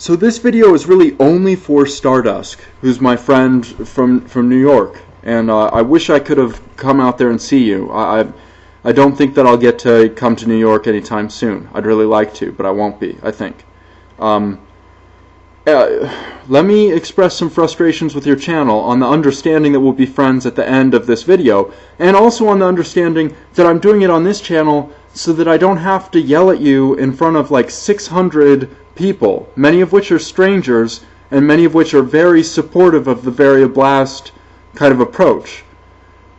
So this video is really only for Stardusk, who's my friend from New York, and I wish I could have come out there and see you. I don't think that I'll get to come to New York anytime soon. I'd really like to, but I won't be, I think. Let me express some frustrations with your channel on the understanding that we'll be friends at the end of this video, and also on the understanding that I'm doing it on this channel so that I don't have to yell at you in front of like 600 people, many of which are strangers, and many of which are very supportive of the Varioblast kind of approach.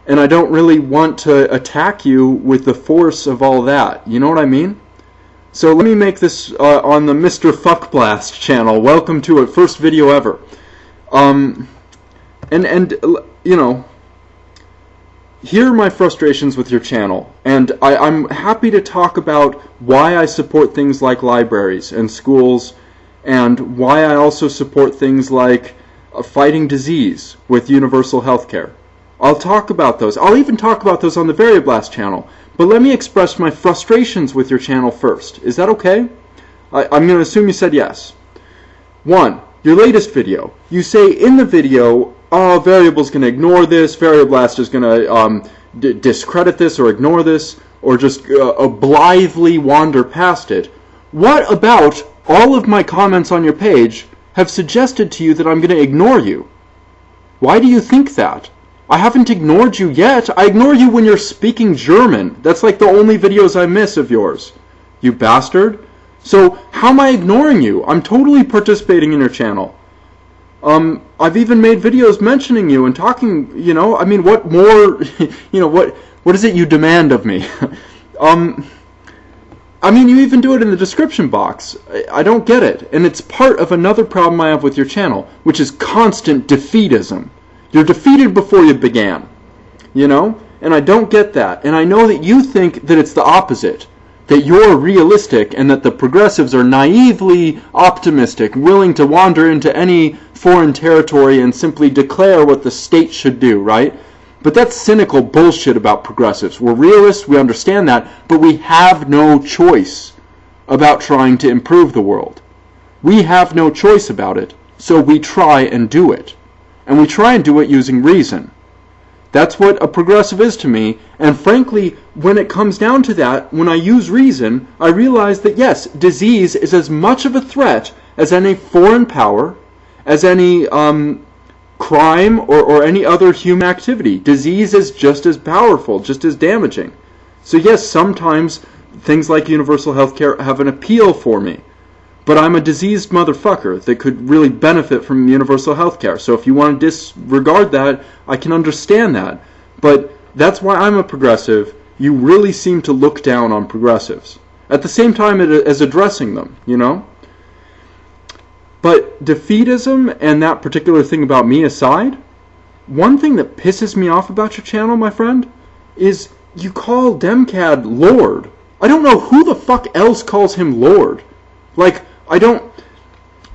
And I don't really want to attack you with the force of all that, you know what I mean? So let me make this on the Mr. Fuckblast channel. Welcome to it, first video ever. You know, here are my frustrations with your channel, and I'm happy to talk about why I support things like libraries and schools, and why I also support things like fighting disease with universal health care. I'll talk about those. I'll even talk about those on the Varioblast channel. But let me express my frustrations with your channel first. Is that okay? I'm going to assume you said yes. 1. Your latest video. You say in the video, oh, Variable's going to ignore this, Varioblast is going to discredit this or ignore this, or just blithely wander past it. What about all of my comments on your page have suggested to you that I'm going to ignore you? Why do you think that? I haven't ignored you yet. I ignore you when you're speaking German. That's like the only videos I miss of yours. You bastard. So how am I ignoring you? I'm totally participating in your channel. I've even made videos mentioning you and talking, you know, I mean, what more, you know, what is it you demand of me? I mean, you even do it in the description box. I don't get it. And it's part of another problem I have with your channel, which is constant defeatism. You're defeated before you began, you know? And I don't get that. And I know that you think that it's the opposite, that you're realistic and that the progressives are naively optimistic, willing to wander into any foreign territory and simply declare what the state should do, right? But that's cynical bullshit about progressives. We're realists, we understand that, but we have no choice about trying to improve the world. We have no choice about it, so we try and do it. And we try and do it using reason. That's what a progressive is to me, and frankly, when it comes down to that, when I use reason, I realize that yes, disease is as much of a threat as any foreign power, as any crime or any other human activity. Disease is just as powerful, just as damaging. So yes, sometimes things like universal health care have an appeal for me. But I'm a diseased motherfucker that could really benefit from universal health care. So if you want to disregard that, I can understand that. But that's why I'm a progressive. You really seem to look down on progressives. At the same time as addressing them, you know? But defeatism and that particular thing about me aside, one thing that pisses me off about your channel, my friend, is you call Demcad Lord. I don't know who the fuck else calls him Lord. Like, I don't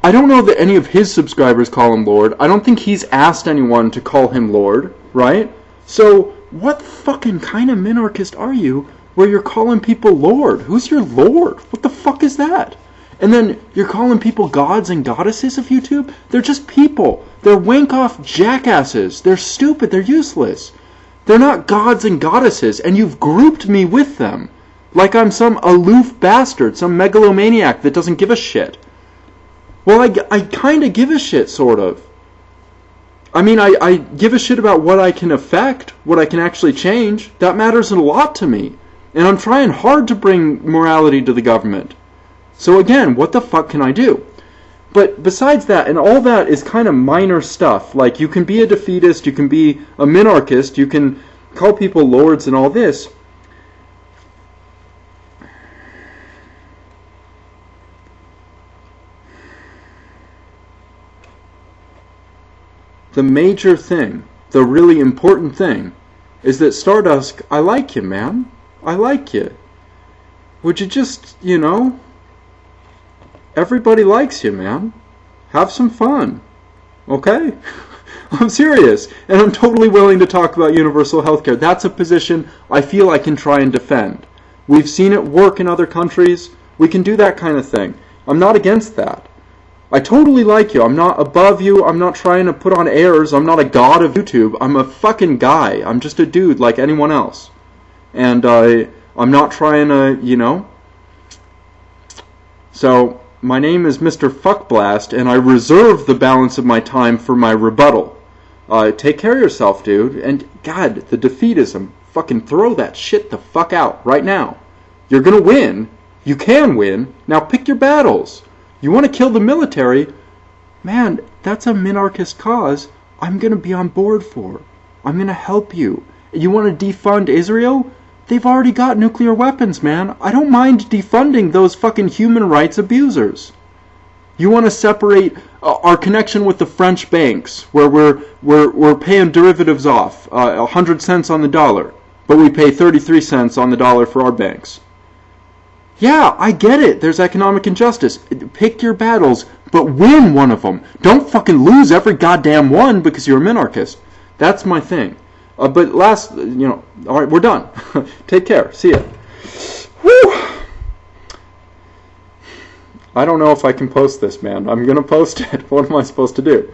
know that any of his subscribers call him Lord. I don't think he's asked anyone to call him Lord, right? So, what fucking kind of minarchist are you where you're calling people Lord? Who's your Lord? What the fuck is that? And then you're calling people gods and goddesses of YouTube? They're just people. They're wank-off jackasses. They're stupid. They're useless. They're not gods and goddesses, and you've grouped me with them. Like I'm some aloof bastard, some megalomaniac that doesn't give a shit. Well, I kind of give a shit, sort of. I mean, I give a shit about what I can affect, what I can actually change. That matters a lot to me. And I'm trying hard to bring morality to the government. So again, what the fuck can I do? But besides that, and all that is kind of minor stuff. Like, you can be a defeatist, you can be a minarchist, you can call people lords and all this. The major thing, the really important thing, is that Stardusk, I like you, man. I like you. Would you just, you know, everybody likes you, man. Have some fun. Okay? I'm serious. And I'm totally willing to talk about universal health care. That's a position I feel I can try and defend. We've seen it work in other countries. We can do that kind of thing. I'm not against that. I totally like you. I'm not above you. I'm not trying to put on airs. I'm not a god of YouTube. I'm a fucking guy. I'm just a dude like anyone else. And I'm not trying to, you know. So, my name is Mr. Fuckblast, and I reserve the balance of my time for my rebuttal. Take care of yourself, dude. And, God, the defeatism. Fucking throw that shit the fuck out right now. You're gonna win. You can win. Now pick your battles. You want to kill the military? Man, that's a minarchist cause I'm going to be on board for. I'm going to help you. You want to defund Israel? They've already got nuclear weapons, man. I don't mind defunding those fucking human rights abusers. You want to separate our connection with the French banks, where we're paying derivatives off, 100 cents on the dollar, but we pay 33 cents on the dollar for our banks. Yeah, I get it. There's economic injustice. Pick your battles, but win one of them. Don't fucking lose every goddamn one because you're a minarchist. That's my thing. But last, you know, all right, we're done. Take care. See ya. Woo! I don't know if I can post this, man. I'm going to post it. What am I supposed to do?